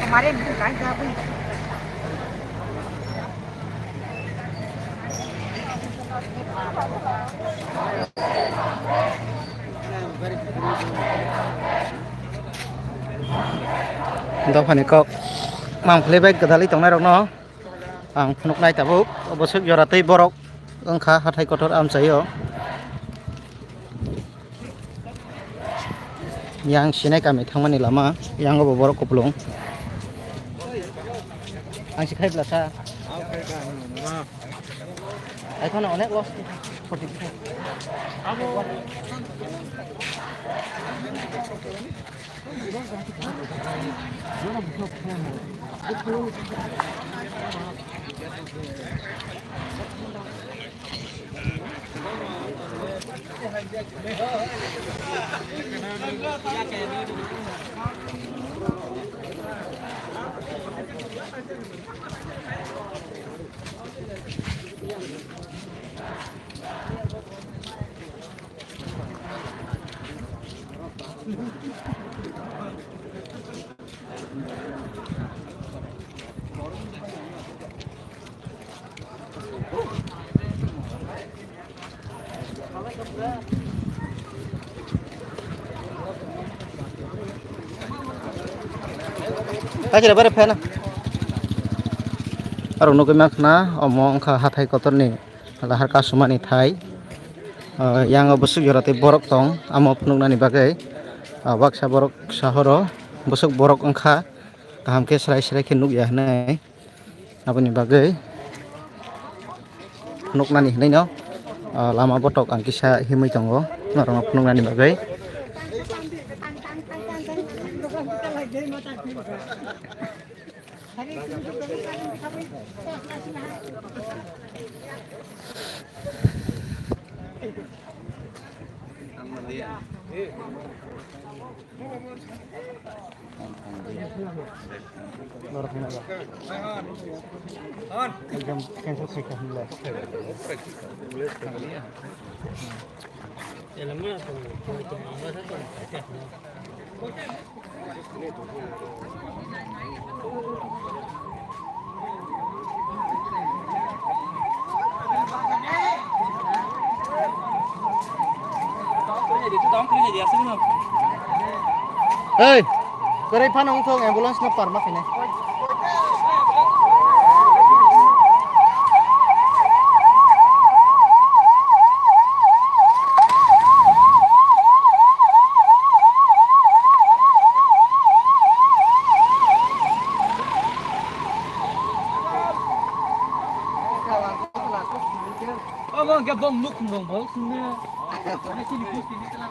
Kemarin bukan tapi Untuk panikok mang playback kedali tongnai rok no ang phunuknai tabuk obosuk joratei borok angkha hathai kotor amchaio yang sinai kami thangmani lama yang obo borok kuplung ang sikhai blasa এখনো অনেক loss Aja bare fan aro no kemak na omong kha hathai kotor ni lahar kasumani thai yang obosuk jorate borok tong amo phunuknani bagai baksa borok sahoro bosuk borok angkha kaham ke serai serai ke nugya hnai aboni bagai phunuknani hnai no lama botok ang kisa himui tongo norong phunuknani bagai Hei, kerai panong thong ambulance na parma kene. Abang gabung nuk dong bang semua. Masih di kursi ni telah.